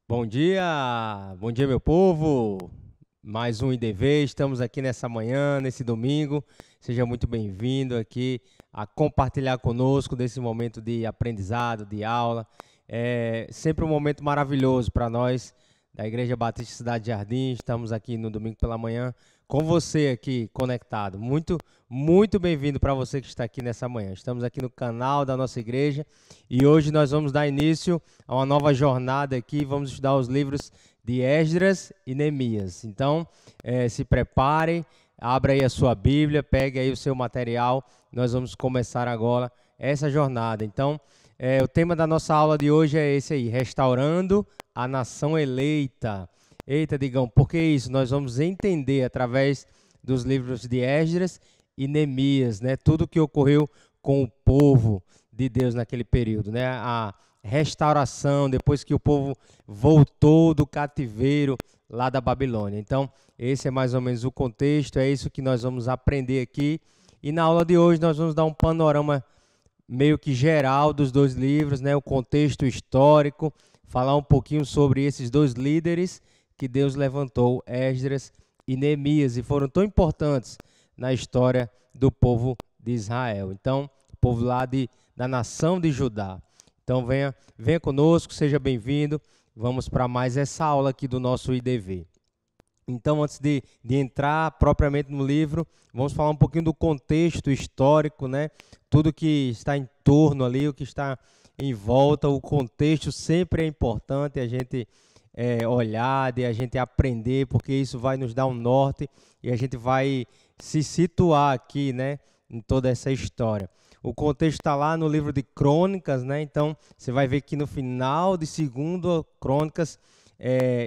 Bom dia meu povo. Mais um IDV, estamos aqui nessa manhã, nesse domingo. Seja muito bem-vindo aqui a compartilhar conosco desse momento de aprendizado, de aula. É sempre um momento maravilhoso para nós da Igreja Batista Cidade Jardim. Estamos aqui no domingo pela manhã com você aqui conectado. Muito bem-vindo para você que está aqui nessa manhã. Estamos aqui no canal da nossa igreja e hoje nós vamos dar início a uma nova jornada aqui. Vamos estudar os livros de Esdras e Neemias. Então, se prepare, abra aí a sua Bíblia, pegue aí o seu material. Nós vamos começar agora essa jornada. Então, o tema da nossa aula de hoje é esse aí: restaurando a nação eleita. Eita, Digão, por que isso? Nós vamos entender através dos livros de Esdras e Neemias, né? Tudo o que ocorreu com o povo de Deus naquele período, né? A restauração, depois que o povo voltou do cativeiro lá da Babilônia. Então, esse é mais ou menos o contexto, é isso que nós vamos aprender aqui. E na aula de hoje nós vamos dar um panorama meio que geral dos dois livros, né? O contexto histórico, falar um pouquinho sobre esses dois líderes que Deus levantou, Esdras e Neemias, e foram tão importantes na história do povo de Israel. Então, o povo lá da nação de Judá. Então, venha conosco, seja bem-vindo. Vamos para mais essa aula aqui do nosso IDV. Então, antes de entrar propriamente no livro, vamos falar um pouquinho do contexto histórico, né? Tudo que está em torno ali, o que está em volta, o contexto sempre é importante a gente olhar, de a gente aprender, porque isso vai nos dar um norte e a gente vai se situar aqui, né, em toda essa história. O contexto está lá no livro de Crônicas, né? Então, você vai ver que no final de 2 Crônicas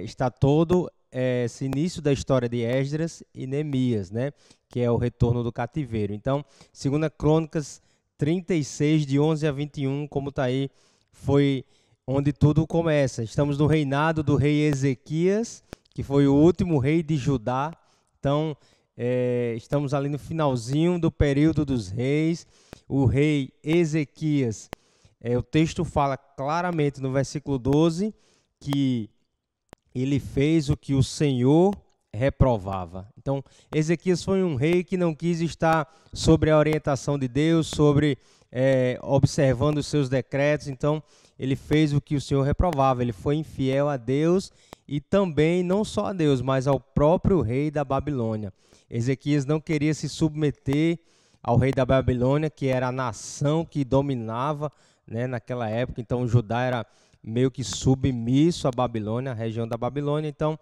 está todo esse início da história de Esdras e Neemias, né? Que é o retorno do cativeiro. Então, 2 Crônicas 36, de 11 a 21, como está aí, foi onde tudo começa. Estamos no reinado do rei Ezequias, que foi o último rei de Judá. Então, estamos ali no finalzinho do período dos reis. O rei Ezequias, o texto fala claramente no versículo 12 que ele fez o que o Senhor reprovava. Então, Ezequias foi um rei que não quis estar sobre a orientação de Deus, observando os seus decretos. Então, ele fez o que o Senhor reprovava. Ele foi infiel a Deus e também não só a Deus, mas ao próprio rei da Babilônia. Ezequias não queria se submeter ao rei da Babilônia, que era a nação que dominava, né, naquela época. Então, Judá era meio que submisso à Babilônia, a região da Babilônia. Então,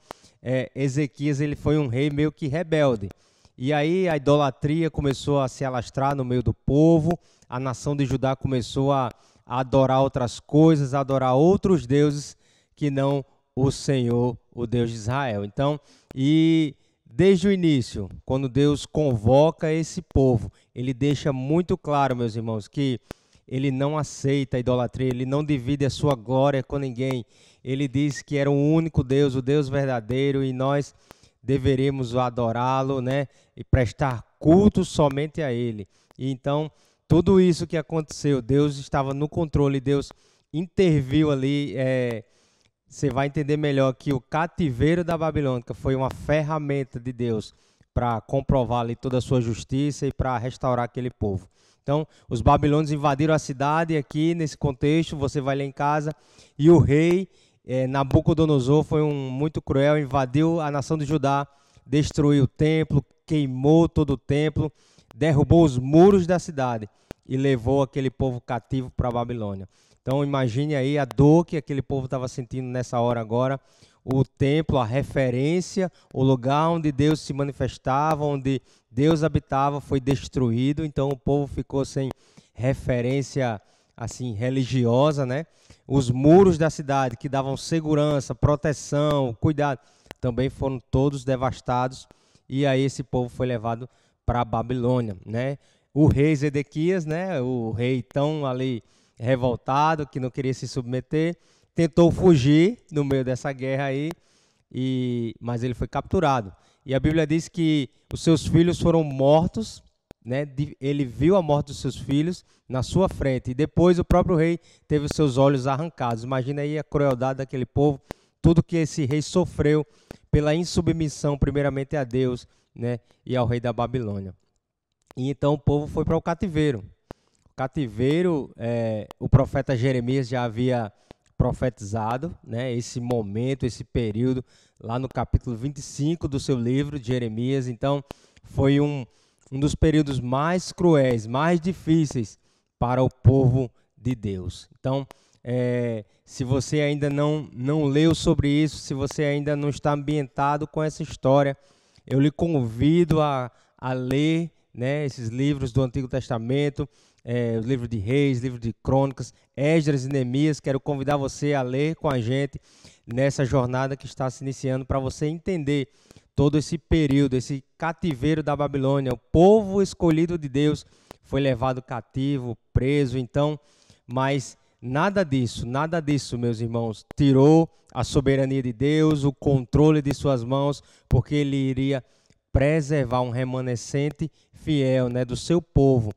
Ezequias ele foi um rei meio que rebelde. E aí a idolatria começou a se alastrar no meio do povo, a nação de Judá começou a adorar outras coisas, a adorar outros deuses que não o Senhor, o Deus de Israel. Então, e desde o início, quando Deus convoca esse povo, ele deixa muito claro, meus irmãos, que ele não aceita a idolatria, ele não divide a sua glória com ninguém. Ele diz que era o único Deus, o Deus verdadeiro, e nós deveríamos adorá-lo, né? E prestar culto somente a ele. E então, tudo isso que aconteceu, Deus estava no controle, Deus interviu ali. Você vai entender melhor que o cativeiro da Babilônia foi uma ferramenta de Deus para comprovar ali toda a sua justiça e para restaurar aquele povo. Então, os babilônios invadiram a cidade aqui, nesse contexto, você vai ler em casa, e o rei Nabucodonosor foi muito cruel, invadiu a nação de Judá, destruiu o templo, queimou todo o templo, derrubou os muros da cidade e levou aquele povo cativo para a Babilônia. Então, imagine aí a dor que aquele povo estava sentindo nessa hora agora. O templo, a referência, o lugar onde Deus se manifestava, onde Deus habitava, foi destruído. Então, o povo ficou sem referência assim religiosa, né? Os muros da cidade que davam segurança, proteção, cuidado, também foram todos devastados. E aí esse povo foi levado para a Babilônia, né? O rei Zedequias, né? O rei tão ali revoltado, que não queria se submeter, tentou fugir no meio dessa guerra aí, mas ele foi capturado. E a Bíblia diz que os seus filhos foram mortos, né? Ele viu a morte dos seus filhos na sua frente, e depois o próprio rei teve os seus olhos arrancados. Imagina aí a crueldade daquele povo, tudo que esse rei sofreu pela insubmissão, primeiramente a Deus, né, e ao rei da Babilônia. E então o povo foi para o cativeiro. O cativeiro, o profeta Jeremias já havia profetizado, né, esse momento, esse período, lá no capítulo 25 do seu livro de Jeremias. Então, foi um dos períodos mais cruéis, mais difíceis para o povo de Deus. Então, se você ainda não leu sobre isso, se você ainda não está ambientado com essa história, eu lhe convido a ler, né, esses livros do Antigo Testamento, o livro de Reis, livro de Crônicas, Esdras e Neemias. Quero convidar você a ler com a gente nessa jornada que está se iniciando, para você entender todo esse período, esse cativeiro da Babilônia. O povo escolhido de Deus foi levado cativo, preso. Então, mas nada disso, meus irmãos, tirou a soberania de Deus, o controle de suas mãos, porque ele iria preservar um remanescente fiel, né, do seu povo,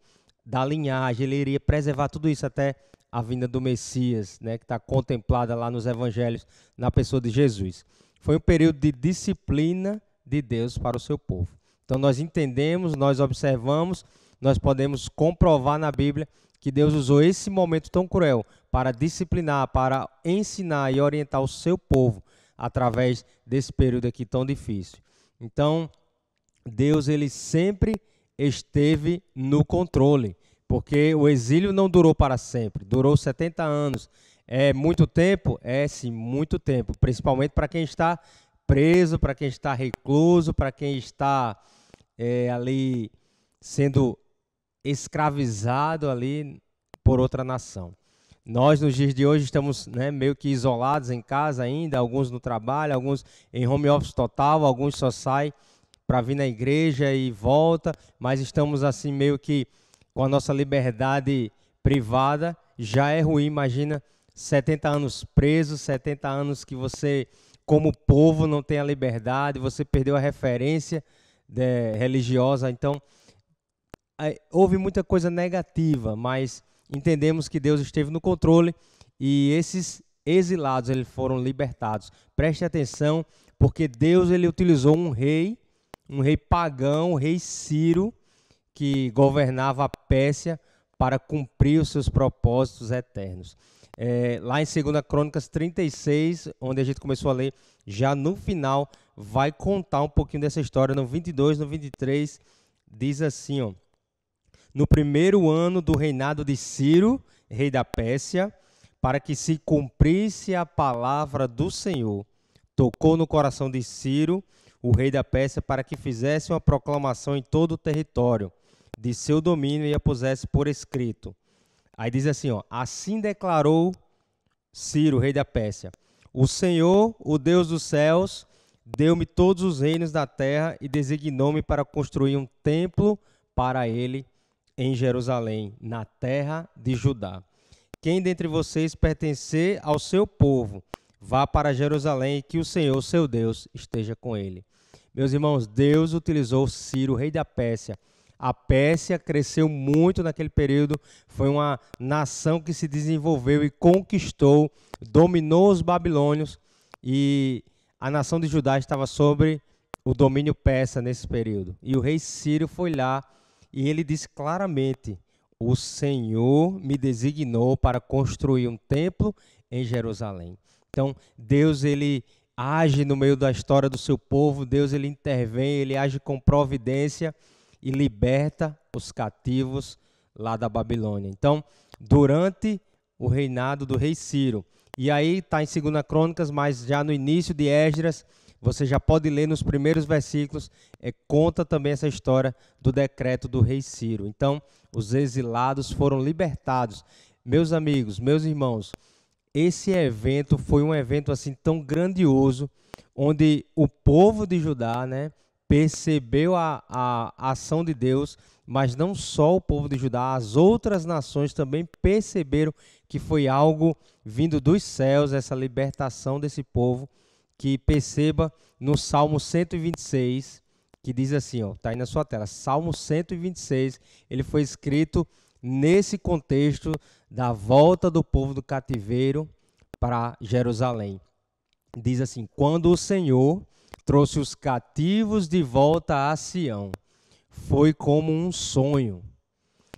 da linhagem. Ele iria preservar tudo isso até a vinda do Messias, né, que está contemplada lá nos evangelhos, na pessoa de Jesus. Foi um período de disciplina de Deus para o seu povo. Então nós entendemos, nós observamos, nós podemos comprovar na Bíblia que Deus usou esse momento tão cruel para disciplinar, para ensinar e orientar o seu povo através desse período aqui tão difícil. Então, Deus, ele sempre esteve no controle, porque o exílio não durou para sempre, durou 70 anos. É muito tempo? É sim, muito tempo, principalmente para quem está preso, para quem está recluso, para quem está ali sendo escravizado ali por outra nação. Nós, nos dias de hoje, estamos, né, meio que isolados em casa ainda, alguns no trabalho, alguns em home office total, alguns só saem para vir na igreja e volta, mas estamos assim meio que com a nossa liberdade privada. Já é ruim, imagina 70 anos preso, 70 anos que você, como povo, não tem a liberdade, você perdeu a referência religiosa. Então, houve muita coisa negativa, mas entendemos que Deus esteve no controle e esses exilados, eles foram libertados. Preste atenção, porque Deus, ele utilizou um rei pagão, o rei Ciro, que governava a Pérsia, para cumprir os seus propósitos eternos. Lá em 2 Crônicas 36, onde a gente começou a ler, já no final, vai contar um pouquinho dessa história. No 22, no 23, diz assim, ó: no primeiro ano do reinado de Ciro, rei da Pérsia, para que se cumprisse a palavra do Senhor, tocou no coração de Ciro, o rei da Pérsia, para que fizesse uma proclamação em todo o território de seu domínio e a pusesse por escrito. Aí diz assim, ó: assim declarou Ciro, rei da Pérsia: o Senhor, o Deus dos céus, deu-me todos os reinos da terra e designou-me para construir um templo para ele em Jerusalém, na terra de Judá. Quem dentre vocês pertencer ao seu povo, vá para Jerusalém, e que o Senhor, seu Deus, esteja com ele. Meus irmãos, Deus utilizou Ciro, rei da Pérsia. A Pérsia cresceu muito naquele período, foi uma nação que se desenvolveu e conquistou, dominou os babilônios, e a nação de Judá estava sob o domínio persa nesse período. E o rei Ciro foi lá e ele disse claramente: o Senhor me designou para construir um templo em Jerusalém. Então, Deus, ele age no meio da história do seu povo, Deus, ele intervém, ele age com providência e liberta os cativos lá da Babilônia. Então, durante o reinado do rei Ciro, e aí está em 2 Crônicas, mas já no início de Esdras, você já pode ler nos primeiros versículos, conta também essa história do decreto do rei Ciro. Então, os exilados foram libertados. Meus amigos, meus irmãos, esse evento foi um evento assim tão grandioso, onde o povo de Judá, né, percebeu a ação de Deus, mas não só o povo de Judá, as outras nações também perceberam que foi algo vindo dos céus, essa libertação desse povo. Que perceba no Salmo 126, que diz assim, ó, tá aí na sua tela, Salmo 126, ele foi escrito nesse contexto da volta do povo do cativeiro para Jerusalém. diz assim: quando o Senhor trouxe os cativos de volta a Sião, foi como um sonho.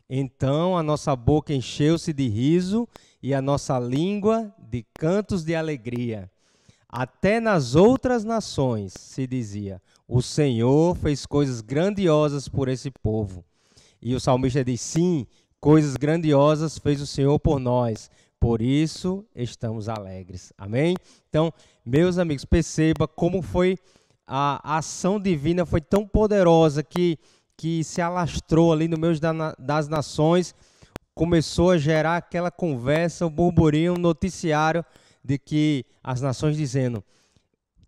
Então a nossa boca encheu-se de riso e a nossa língua de cantos de alegria. Até nas outras nações se dizia: o Senhor fez coisas grandiosas por esse povo. E o salmista diz: sim, coisas grandiosas fez o Senhor por nós, por isso estamos alegres. Amém? Então, meus amigos, perceba como foi a ação divina, foi tão poderosa que se alastrou ali no meio das nações, começou a gerar aquela conversa, o burburinho, o noticiário de que as nações dizendo: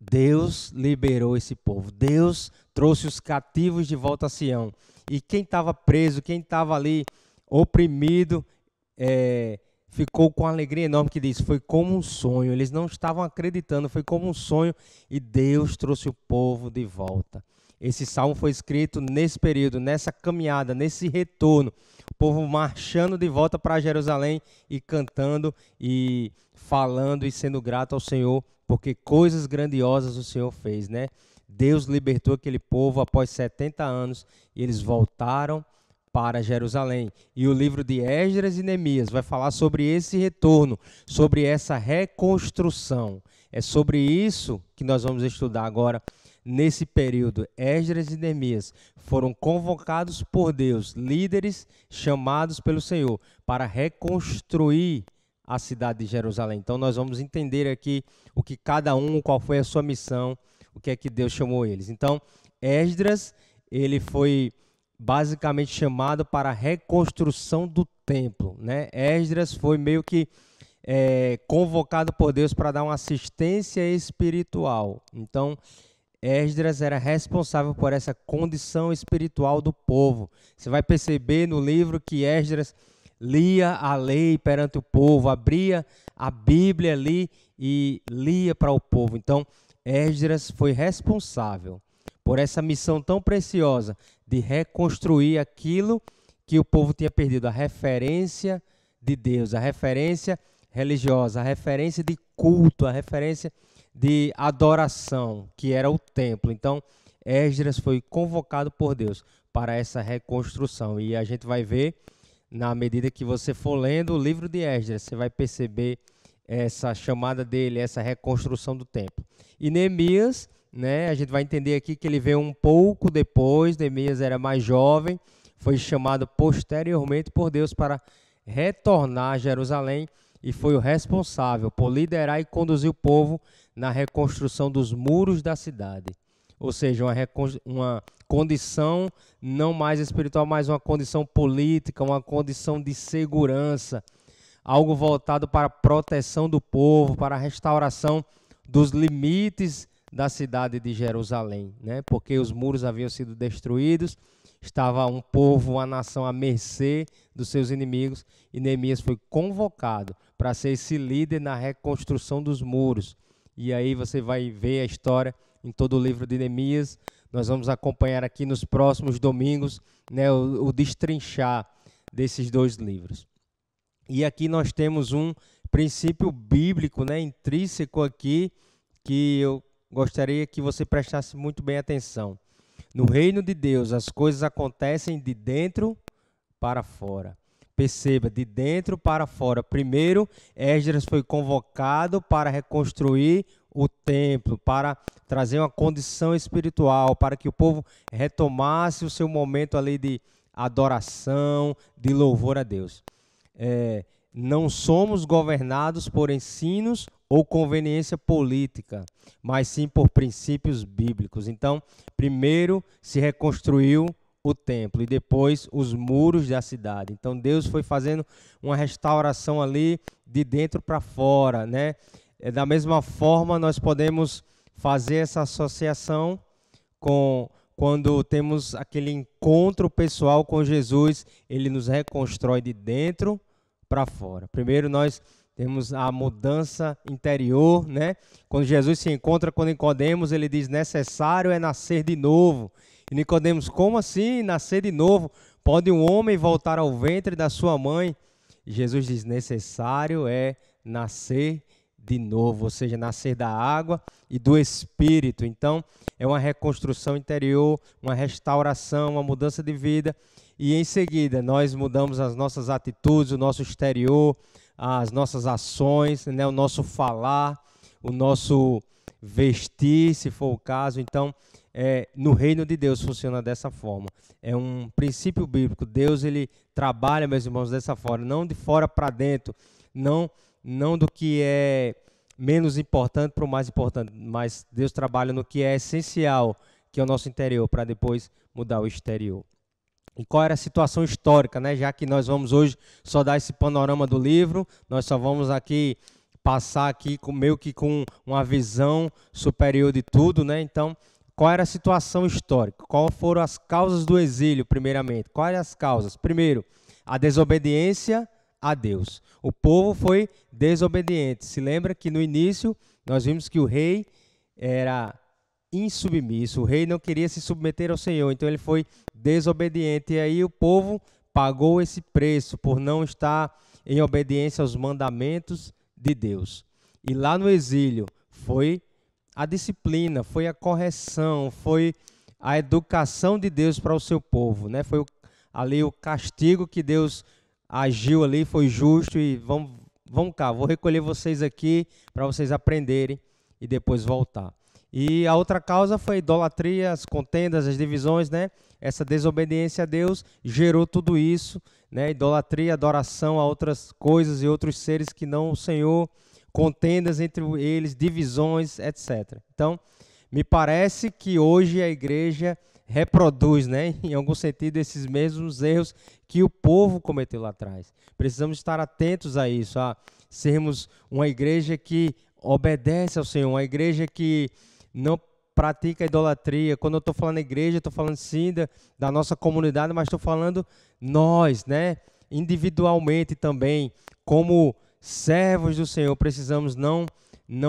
Deus liberou esse povo, Deus trouxe os cativos de volta a Sião. E quem estava preso, quem estava ali oprimido, ficou com alegria enorme, que diz: foi como um sonho. Eles não estavam acreditando, foi como um sonho e Deus trouxe o povo de volta. Esse salmo foi escrito nesse período, nessa caminhada, nesse retorno. O povo marchando de volta para Jerusalém e cantando e falando e sendo grato ao Senhor, porque coisas grandiosas o Senhor fez, né? Deus libertou aquele povo após 70 anos e eles voltaram para Jerusalém. E o livro de Esdras e Neemias vai falar sobre esse retorno, sobre essa reconstrução. É sobre isso que nós vamos estudar agora nesse período. Esdras e Neemias foram convocados por Deus, líderes chamados pelo Senhor, para reconstruir a cidade de Jerusalém. Então nós vamos entender aqui o que cada um, qual foi a sua missão, o que é que Deus chamou eles. Então, Esdras, ele foi basicamente chamado para a reconstrução do templo, né? Esdras foi meio que convocado por Deus para dar uma assistência espiritual. Então, Esdras era responsável por essa condição espiritual do povo. Você vai perceber no livro que Esdras lia a lei perante o povo, abria a Bíblia ali e lia para o povo. Então, Esdras foi responsável por essa missão tão preciosa de reconstruir aquilo que o povo tinha perdido, a referência de Deus, a referência religiosa, a referência de culto, a referência de adoração, que era o templo. Então, Esdras foi convocado por Deus para essa reconstrução. E a gente vai ver, na medida que você for lendo o livro de Esdras, você vai perceber essa chamada dele, essa reconstrução do templo. E Neemias, né, a gente vai entender aqui que ele veio um pouco depois. Neemias era mais jovem, foi chamado posteriormente por Deus para retornar a Jerusalém e foi o responsável por liderar e conduzir o povo na reconstrução dos muros da cidade. Ou seja, uma condição não mais espiritual, mas uma condição política, uma condição de segurança, algo voltado para a proteção do povo, para a restauração dos limites da cidade de Jerusalém, né? Porque os muros haviam sido destruídos, estava um povo, uma nação à mercê dos seus inimigos, e Neemias foi convocado para ser esse líder na reconstrução dos muros. E aí você vai ver a história em todo o livro de Neemias. Nós vamos acompanhar aqui nos próximos domingos, né, o destrinchar desses dois livros. E aqui nós temos um princípio bíblico, né, intrínseco aqui, que eu gostaria que você prestasse muito bem atenção. No reino de Deus, as coisas acontecem de dentro para fora. Perceba, de dentro para fora. Primeiro, Esdras foi convocado para reconstruir o templo, para trazer uma condição espiritual, para que o povo retomasse o seu momento ali de adoração, de louvor a Deus. Não somos governados por ensinos ou conveniência política, mas sim por princípios bíblicos. Então, primeiro se reconstruiu o templo e depois os muros da cidade. Então, Deus foi fazendo uma restauração ali de dentro para fora, né? Da mesma forma, nós podemos fazer essa associação com quando temos aquele encontro pessoal com Jesus, ele nos reconstrói de dentro para fora. Primeiro nós temos a mudança interior, né? Quando Jesus se encontra com Nicodemos, ele diz: necessário é nascer de novo. E Nicodemos: como assim nascer de novo? Pode um homem voltar ao ventre da sua mãe? E Jesus diz: necessário é nascer de novo, ou seja, nascer da água e do Espírito. Então, é uma reconstrução interior, uma restauração, uma mudança de vida. E em seguida, nós mudamos as nossas atitudes, o nosso exterior, as nossas ações, né, o nosso falar, o nosso vestir, se for o caso. Então, no reino de Deus funciona dessa forma. É um princípio bíblico. Deus, ele trabalha, meus irmãos, dessa forma, não de fora para dentro, não do que é menos importante para o mais importante, mas Deus trabalha no que é essencial, que é o nosso interior, para depois mudar o exterior. E qual era a situação histórica, né? Já que nós vamos hoje só dar esse panorama do livro, nós só vamos aqui passar aqui meio que com uma visão superior de tudo, né? Então, qual era a situação histórica? Quais foram as causas do exílio, primeiramente? Quais as causas? Primeiro, a desobediência a Deus. O povo foi desobediente. Se lembra que no início nós vimos que o rei era insubmisso, o rei não queria se submeter ao Senhor, então ele foi desobediente. E aí o povo pagou esse preço por não estar em obediência aos mandamentos de Deus. E lá no exílio foi a disciplina, foi a correção, foi a educação de Deus para o seu povo, né? Foi ali o castigo que Deus agiu ali, foi justo. E vamos cá, vou recolher vocês aqui para vocês aprenderem e depois voltar. E a outra causa foi a idolatria, as contendas, as divisões, né? Essa desobediência a Deus gerou tudo isso, né? Idolatria, adoração a outras coisas e outros seres que não o Senhor, contendas entre eles, divisões, etc. Então, me parece que hoje a igreja reproduz, né, em algum sentido, esses mesmos erros que o povo cometeu lá atrás. Precisamos estar atentos a isso, a sermos uma igreja que obedece ao Senhor, uma igreja que não pratica idolatria. Quando eu estou falando igreja, estou falando sim da nossa comunidade, mas estou falando nós, né, individualmente também, como servos do Senhor, precisamos não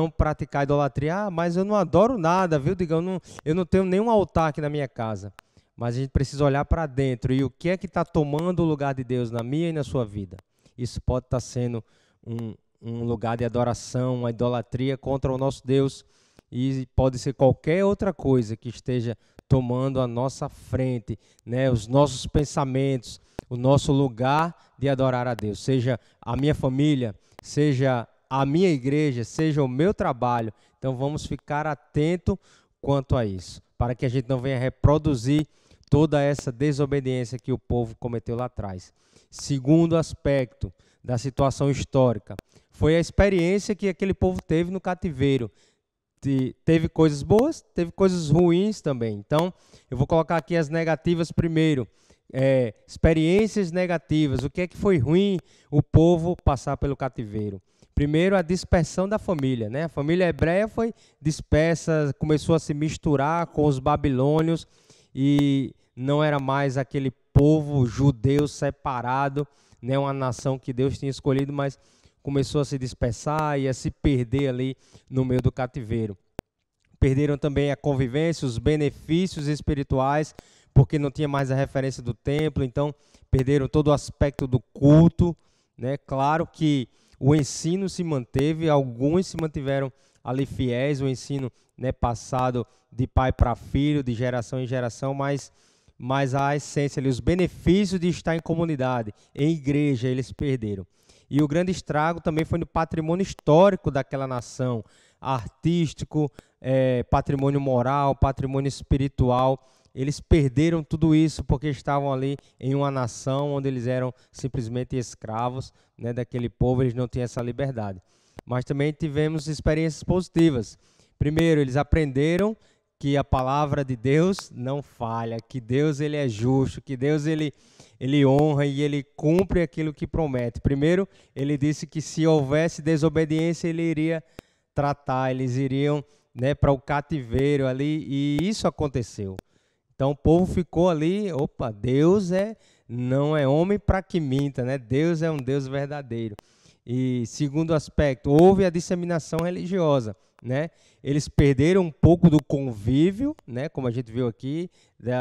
praticar idolatria. Mas eu não adoro nada, viu? Eu não tenho nenhum altar aqui na minha casa. Mas a gente precisa olhar para dentro. E o que é que está tomando o lugar de Deus na minha e na sua vida? Isso pode estar sendo um lugar de adoração, uma idolatria contra o nosso Deus. E pode ser qualquer outra coisa que esteja tomando a nossa frente, né? Os nossos pensamentos, o nosso lugar de adorar a Deus. Seja a minha família, seja a minha igreja, seja o meu trabalho. Então vamos ficar atento quanto a isso, para que a gente não venha reproduzir toda essa desobediência que o povo cometeu lá atrás. Segundo aspecto da situação histórica, foi a experiência que aquele povo teve no cativeiro. Teve coisas boas, teve coisas ruins também. Então, eu vou colocar aqui as negativas primeiro. Experiências negativas. O que é que foi ruim o povo passar pelo cativeiro? Primeiro, a dispersão da família, né? A família hebreia foi dispersa, começou a se misturar com os babilônios e não era mais aquele povo judeu separado, né? Uma nação que Deus tinha escolhido, mas começou a se dispersar e a se perder ali no meio do cativeiro. Perderam também a convivência, os benefícios espirituais, porque não tinha mais a referência do templo, então perderam todo o aspecto do culto, né? Claro que o ensino se manteve, alguns se mantiveram ali fiéis, o ensino, né, passado de pai para filho, de geração em geração, mas a essência ali, os benefícios de estar em comunidade, em igreja, eles perderam. E o grande estrago também foi no patrimônio histórico daquela nação, artístico, patrimônio moral, patrimônio espiritual. Eles perderam tudo isso porque estavam ali em uma nação onde eles eram simplesmente escravos, né, daquele povo, eles não tinham essa liberdade. Mas também tivemos experiências positivas. Primeiro, eles aprenderam que a palavra de Deus não falha, que Deus ele é justo, que Deus ele honra e ele cumpre aquilo que promete. Primeiro, ele disse que se houvesse desobediência, ele iria tratar, eles iriam, né, para o cativeiro ali, e isso aconteceu. Então o povo ficou ali, opa, Deus não é homem para que minta, né? Deus é um Deus verdadeiro. E segundo aspecto, houve a disseminação religiosa, né? Eles perderam um pouco do convívio, né? Como a gente viu aqui,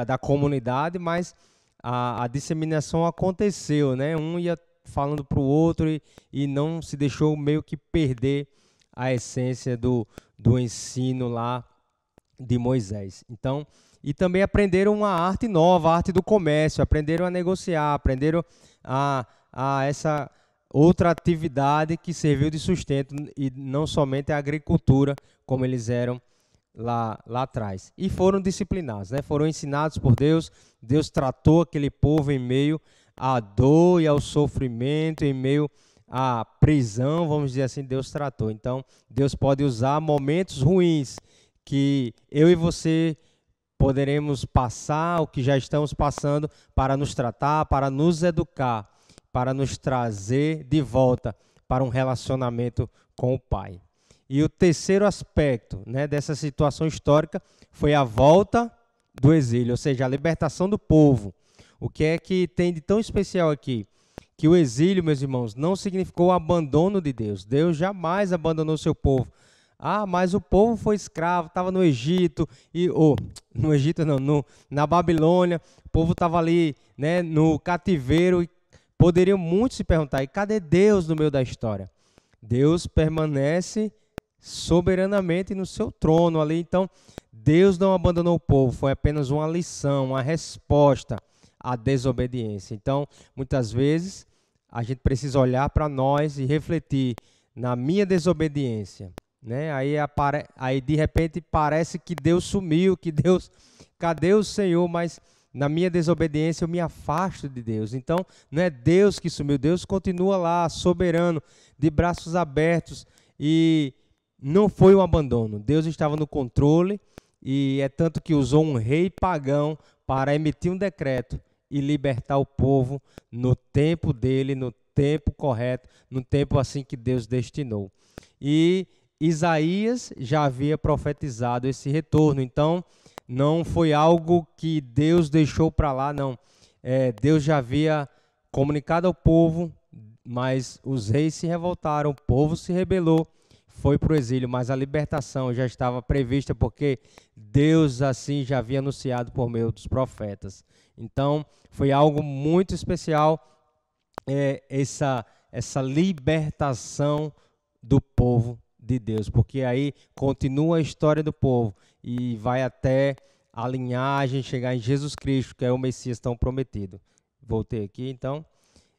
da comunidade, mas a disseminação aconteceu, né? Um ia falando para o outro e não se deixou meio que perder a essência do ensino lá de Moisés. Então, e também aprenderam uma arte nova, a arte do comércio, aprenderam a negociar, aprenderam a essa outra atividade que serviu de sustento e não somente a agricultura, como eles eram lá atrás. E foram disciplinados, né? Foram ensinados por Deus. Deus tratou aquele povo em meio à dor e ao sofrimento, em meio à prisão, vamos dizer assim, Deus tratou. Então, Deus pode usar momentos ruins que eu e você poderemos passar, o que já estamos passando, para nos tratar, para nos educar, para nos trazer de volta para um relacionamento com o Pai. E o terceiro aspecto, né, dessa situação histórica foi a volta do exílio, ou seja, a libertação do povo. O que é que tem de tão especial aqui? Que o exílio, meus irmãos, não significou o abandono de Deus. Deus jamais abandonou seu povo. Ah, mas o povo foi escravo, estava no Egito, no Egito não, na Babilônia, o povo estava ali, né, no cativeiro, e poderiam muitos se perguntar, e cadê Deus no meio da história? Deus permanece soberanamente no seu trono ali, então Deus não abandonou o povo, foi apenas uma lição, uma resposta à desobediência. Então, muitas vezes, a gente precisa olhar para nós e refletir na minha desobediência, né? Aí de repente parece que Deus sumiu, cadê o Senhor? Mas na minha desobediência eu me afasto de Deus. Então não é Deus que sumiu, Deus continua lá, soberano, de braços abertos, e não foi um abandono. Deus estava no controle, e é tanto que usou um rei pagão para emitir um decreto e libertar o povo no tempo dele, no tempo correto, no tempo assim que Deus destinou. E Isaías já havia profetizado esse retorno, então não foi algo que Deus deixou para lá, não. Deus já havia comunicado ao povo, mas os reis se revoltaram, o povo se rebelou, foi para o exílio, mas a libertação já estava prevista, porque Deus assim já havia anunciado por meio dos profetas. Então foi algo muito especial, essa libertação do povo de Deus, porque aí continua a história do povo e vai até a linhagem chegar em Jesus Cristo, que é o Messias tão prometido. Voltei aqui, então.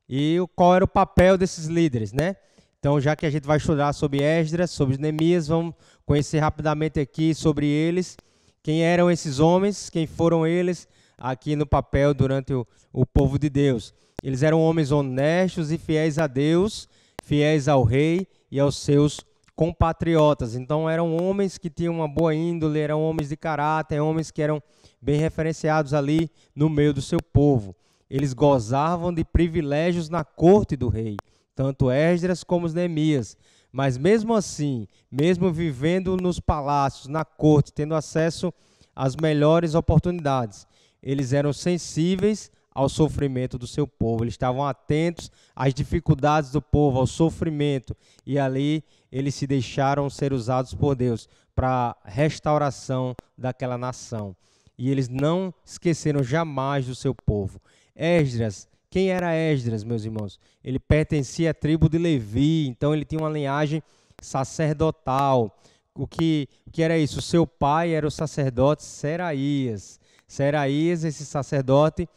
E qual era o papel desses líderes, né? Então, já que a gente vai estudar sobre Esdras, sobre Neemias, vamos conhecer rapidamente aqui sobre eles. Quem eram esses homens, quem foram eles aqui no papel durante o povo de Deus. Eles eram homens honestos e fiéis a Deus, fiéis ao rei e aos seus compatriotas. Então eram homens que tinham uma boa índole, eram homens de caráter, homens que eram bem referenciados ali no meio do seu povo. Eles gozavam de privilégios na corte do rei, tanto Esdras como os Neemias. Mas mesmo assim, mesmo vivendo nos palácios, na corte, tendo acesso às melhores oportunidades, eles eram sensíveis ao sofrimento do seu povo. Eles estavam atentos às dificuldades do povo, ao sofrimento, e ali eles se deixaram ser usados por Deus para a restauração daquela nação. E eles não esqueceram jamais do seu povo. Esdras, quem era Esdras, meus irmãos? Ele pertencia à tribo de Levi, então ele tinha uma linhagem sacerdotal. O que era isso? O seu pai era o sacerdote Seraías. Seraías, esse sacerdote,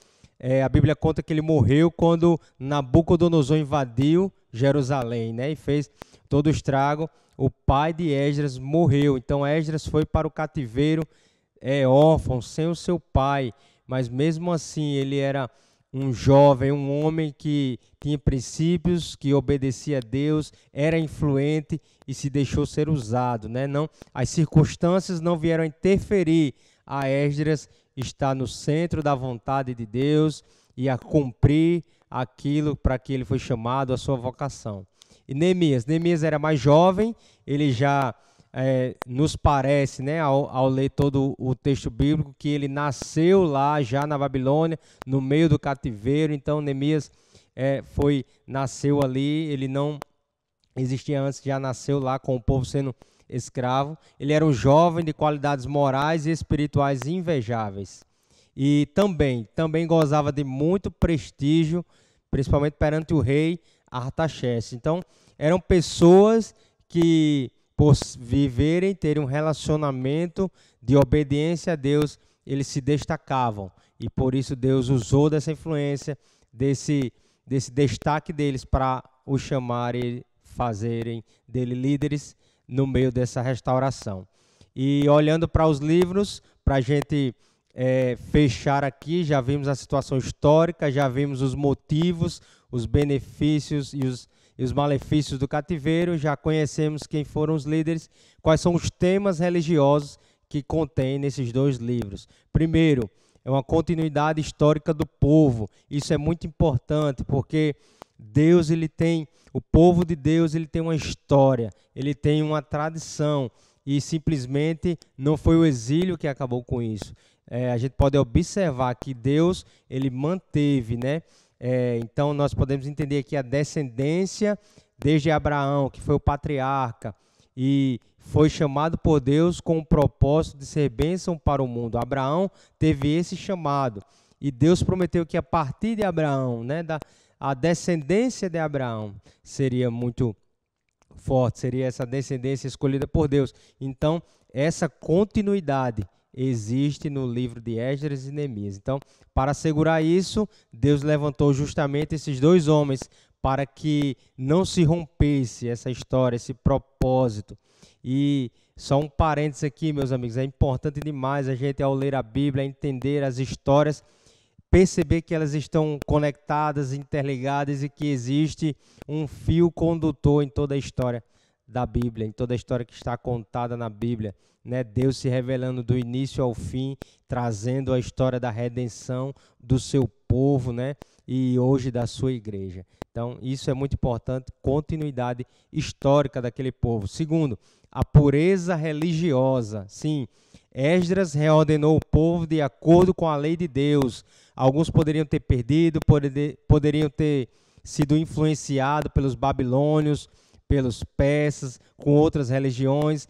a Bíblia conta que ele morreu quando Nabucodonosor invadiu Jerusalém, né, e fez todo o estrago. O pai de Esdras morreu, então Esdras foi para o cativeiro, órfão, sem o seu pai, mas mesmo assim ele era um jovem, um homem que tinha princípios, que obedecia a Deus, era influente e se deixou ser usado, né? Não, as circunstâncias não vieram interferir a Esdras estar no centro da vontade de Deus e a cumprir aquilo para que ele foi chamado, a sua vocação. E Neemias era mais jovem, ele já nos parece, né, ao ler todo o texto bíblico, que ele nasceu lá já na Babilônia, no meio do cativeiro. Então Neemias nasceu ali, ele não existia antes, já nasceu lá com o povo sendo escravo. Ele era um jovem de qualidades morais e espirituais invejáveis. E também gozava de muito prestígio, principalmente perante o rei Artaxerxes. Então, eram pessoas que por viverem, terem um relacionamento de obediência a Deus, eles se destacavam. E por isso Deus usou dessa influência, desse destaque deles para os chamarem, fazerem dele líderes no meio dessa restauração. E olhando para os livros, para a gente fechar aqui, já vimos a situação histórica, já vimos os motivos, os benefícios e os malefícios do cativeiro, já conhecemos quem foram os líderes, quais são os temas religiosos que contém nesses dois livros. Primeiro, é uma continuidade histórica do povo. Isso é muito importante, porque Deus, o povo de Deus, ele tem uma história, ele tem uma tradição, e simplesmente não foi o exílio que acabou com isso. A gente pode observar que Deus, ele manteve, né? Então nós podemos entender que a descendência desde Abraão, que foi o patriarca, e foi chamado por Deus com o propósito de ser bênção para o mundo. Abraão teve esse chamado, e Deus prometeu que a partir de Abraão, né, a descendência de Abraão seria muito forte, seria essa descendência escolhida por Deus. Então, essa continuidade existe no livro de Esdras e Neemias. Então, para assegurar isso, Deus levantou justamente esses dois homens para que não se rompesse essa história, esse propósito. E só um parênteses aqui, meus amigos, é importante demais a gente, ao ler a Bíblia, entender as histórias, perceber que elas estão conectadas, interligadas, e que existe um fio condutor em toda a história da Bíblia, em toda a história que está contada na Bíblia, né? Deus se revelando do início ao fim, trazendo a história da redenção do seu povo, né? E hoje da sua igreja. Então, isso é muito importante, continuidade histórica daquele povo. Segundo, a pureza religiosa. Sim, Esdras reordenou o povo de acordo com a lei de Deus. Alguns poderiam ter perdido, poderiam ter sido influenciados pelos babilônios, pelos persas, com outras religiões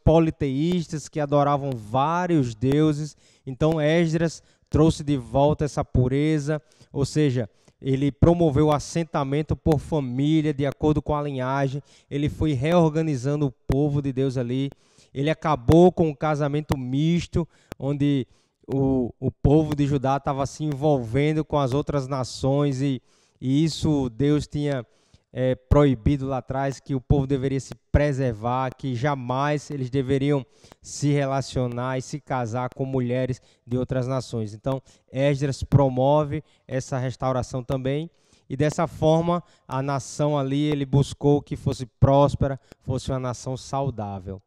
politeístas que adoravam vários deuses. Então Esdras trouxe de volta essa pureza, ou seja, ele promoveu o assentamento por família, de acordo com a linhagem. Ele foi reorganizando o povo de Deus ali. Ele acabou com o casamento misto, onde o povo de Judá estava se envolvendo com as outras nações, e isso Deus tinha proibido lá atrás, que o povo deveria se preservar, que jamais eles deveriam se relacionar e se casar com mulheres de outras nações. Então, Esdras promove essa restauração também, e dessa forma a nação ali, ele buscou que fosse próspera, fosse uma nação saudável.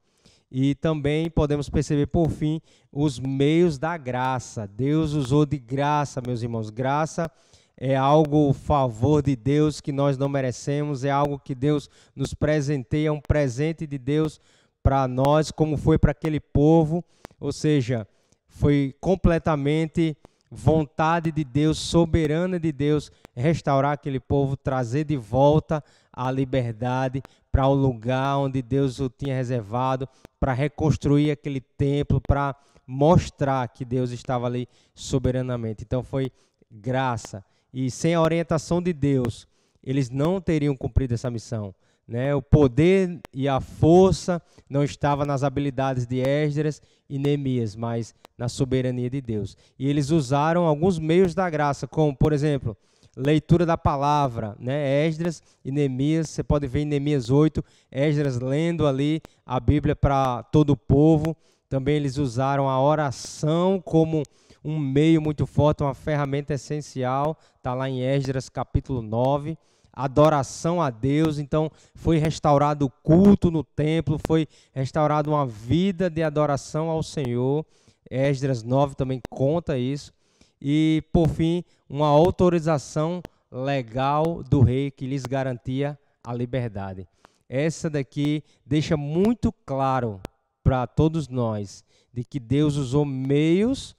E também podemos perceber, por fim, os meios da graça. Deus usou de graça, meus irmãos. Graça é algo, favor de Deus que nós não merecemos, é algo que Deus nos presenteia, é um presente de Deus para nós, como foi para aquele povo. Ou seja, foi completamente vontade de Deus, soberana de Deus, restaurar aquele povo, trazer de volta a liberdade para o lugar onde Deus o tinha reservado, para reconstruir aquele templo, para mostrar que Deus estava ali soberanamente. Então foi graça. E sem a orientação de Deus, eles não teriam cumprido essa missão, né? O poder e a força não estava nas habilidades de Esdras e Neemias, mas na soberania de Deus. E eles usaram alguns meios da graça, como, por exemplo, leitura da palavra, né? Esdras e Neemias, você pode ver em Neemias 8, Esdras lendo ali a Bíblia para todo o povo. Também eles usaram a oração como um meio muito forte, uma ferramenta essencial, está lá em Esdras capítulo 9, adoração a Deus. Então foi restaurado o culto no templo, foi restaurada uma vida de adoração ao Senhor. Esdras 9 também conta isso. E por fim, uma autorização legal do rei que lhes garantia a liberdade. Essa daqui deixa muito claro para todos nós de que Deus usou meios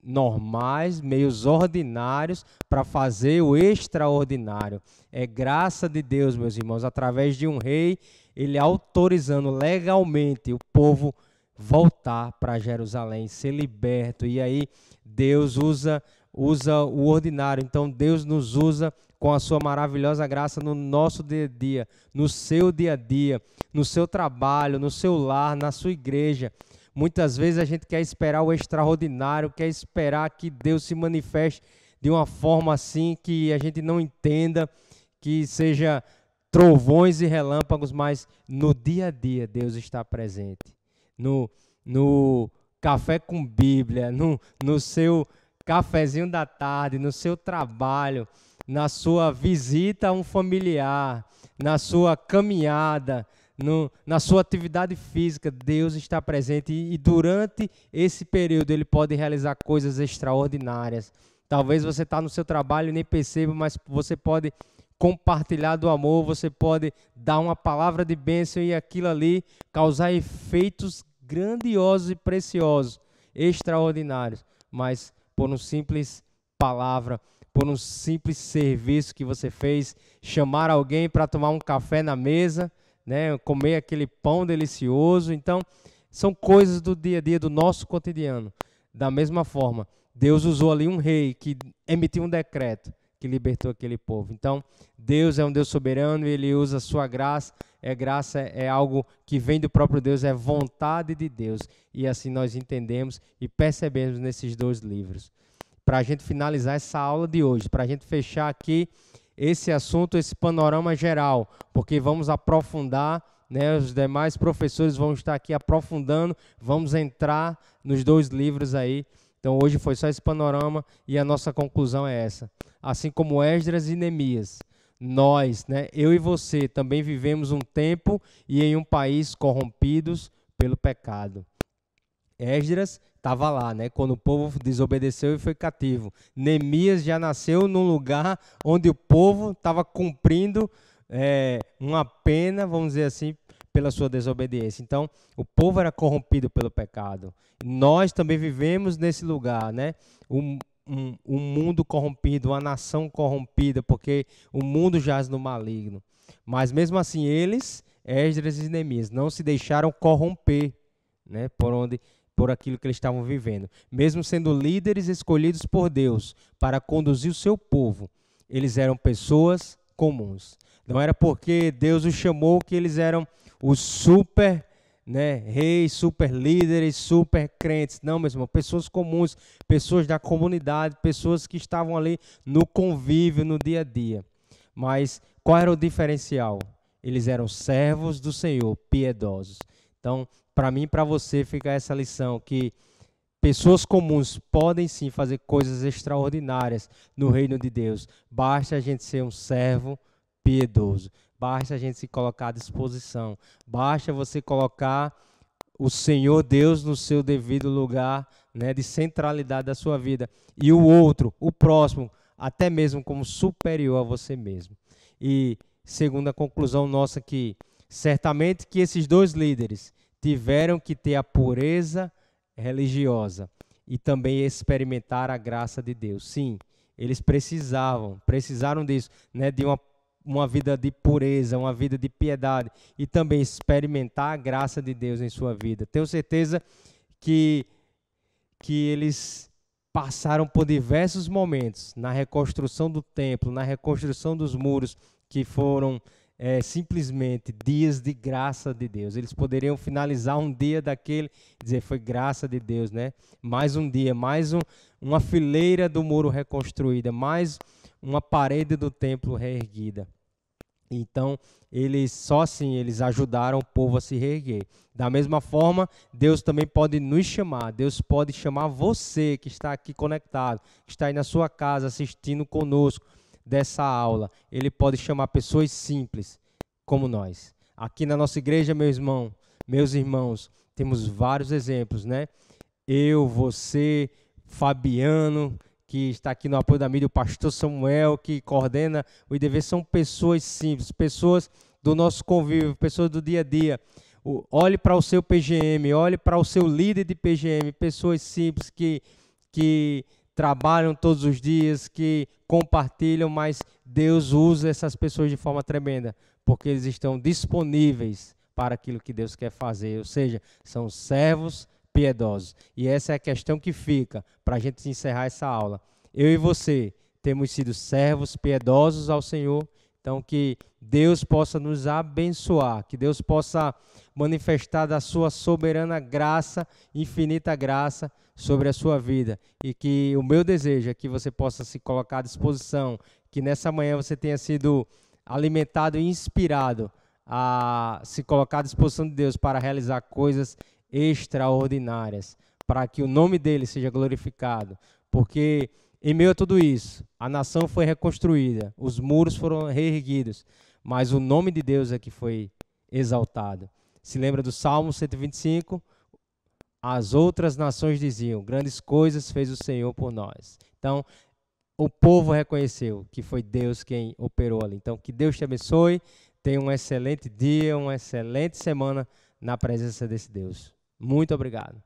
normais, meios ordinários para fazer o extraordinário. É graça de Deus, meus irmãos, através de um rei, ele autorizando legalmente o povo voltar para Jerusalém, ser liberto. E aí Deus usa usa o ordinário. Então Deus nos usa com a sua maravilhosa graça no nosso dia a dia, no seu dia a dia, no seu trabalho, no seu lar, na sua igreja. Muitas vezes a gente quer esperar o extraordinário, quer esperar que Deus se manifeste de uma forma assim que a gente não entenda, que seja trovões e relâmpagos, mas no dia a dia Deus está presente. No café com Bíblia, no seu cafezinho da tarde, no seu trabalho, na sua visita a um familiar, na sua caminhada, na sua atividade física, Deus está presente e durante esse período Ele pode realizar coisas extraordinárias. Talvez você está no seu trabalho e nem perceba, mas você pode compartilhar do amor, você pode dar uma palavra de bênção e aquilo ali causar efeitos grandiosos e preciosos, extraordinários, mas por uma simples palavra, por um simples serviço que você fez, chamar alguém para tomar um café na mesa, né, comer aquele pão delicioso. Então, são coisas do dia a dia, do nosso cotidiano. Da mesma forma, Deus usou ali um rei que emitiu um decreto que libertou aquele povo. Então, Deus é um Deus soberano e Ele usa a sua graça. Graça é algo que vem do próprio Deus, é vontade de Deus. E assim nós entendemos e percebemos nesses dois livros. Para a gente finalizar essa aula de hoje, para a gente fechar aqui esse assunto, esse panorama geral, porque vamos aprofundar, né, os demais professores vão estar aqui aprofundando, vamos entrar nos dois livros aí. Então hoje foi só esse panorama e a nossa conclusão é essa. Assim como Esdras e Neemias, nós, né, eu e você, também vivemos um tempo e em um país corrompidos pelo pecado. Esdras estava lá, né, quando o povo desobedeceu e foi cativo. Neemias já nasceu num lugar onde o povo estava cumprindo uma pena, vamos dizer assim, pela sua desobediência. Então, o povo era corrompido pelo pecado. Nós também vivemos nesse lugar, né? Um mundo corrompido, uma nação corrompida, porque o mundo jaz no maligno. Mas mesmo assim, eles, Esdras e Neemias, não se deixaram corromper, né, por aquilo que eles estavam vivendo. Mesmo sendo líderes escolhidos por Deus para conduzir o seu povo, eles eram pessoas comuns. Não era porque Deus os chamou que eles eram os super, né, reis, super líderes, super crentes. Não, meu irmão, pessoas comuns, pessoas da comunidade, pessoas que estavam ali no convívio, no dia a dia. Mas qual era o diferencial? Eles eram servos do Senhor, piedosos. Então, para mim e para você fica essa lição, que pessoas comuns podem sim fazer coisas extraordinárias no reino de Deus. Basta a gente ser um servo piedoso. Basta a gente se colocar à disposição. Basta você colocar o Senhor Deus no seu devido lugar, né, de centralidade da sua vida. E o outro, o próximo, até mesmo como superior a você mesmo. E segunda conclusão nossa aqui, certamente que esses dois líderes tiveram que ter a pureza religiosa e também experimentar a graça de Deus. Sim, eles precisaram disso, né, de uma vida de pureza, uma vida de piedade e também experimentar a graça de Deus em sua vida. Tenho certeza que eles passaram por diversos momentos na reconstrução do templo, na reconstrução dos muros, que foram simplesmente dias de graça de Deus. Eles poderiam finalizar um dia daquele e dizer, foi graça de Deus, né? Mais um dia, uma fileira do muro reconstruída, mais uma parede do templo reerguida. Então, eles ajudaram o povo a se reerguer. Da mesma forma, Deus também pode nos chamar, Deus pode chamar você que está aqui conectado, que está aí na sua casa assistindo conosco dessa aula. Ele pode chamar pessoas simples como nós. Aqui na nossa igreja, meus irmãos, temos vários exemplos, né? Eu, você, Fabiano, que está aqui no apoio da mídia, o pastor Samuel, que coordena o IDV, são pessoas simples, pessoas do nosso convívio, pessoas do dia a dia. Olhe para o seu PGM, olhe para o seu líder de PGM, pessoas simples que trabalham todos os dias, que compartilham, mas Deus usa essas pessoas de forma tremenda, porque eles estão disponíveis para aquilo que Deus quer fazer, ou seja, são servos piedosos. E essa é a questão que fica para a gente encerrar essa aula. eu e você temos sido servos piedosos ao Senhor. Então, que Deus possa nos abençoar, que Deus possa manifestar da sua soberana graça, infinita graça sobre a sua vida. E que o meu desejo é que você possa se colocar à disposição, que nessa manhã você tenha sido alimentado e inspirado a se colocar à disposição de Deus para realizar coisas extraordinárias, para que o nome dele seja glorificado. Porque em meio a tudo isso, a nação foi reconstruída, os muros foram reerguidos, mas o nome de Deus é que foi exaltado. Se lembra do Salmo 125? As outras nações diziam, grandes coisas fez o Senhor por nós. Então, o povo reconheceu que foi Deus quem operou ali. Então, que Deus te abençoe, tenha um excelente dia, uma excelente semana na presença desse Deus. Muito obrigado.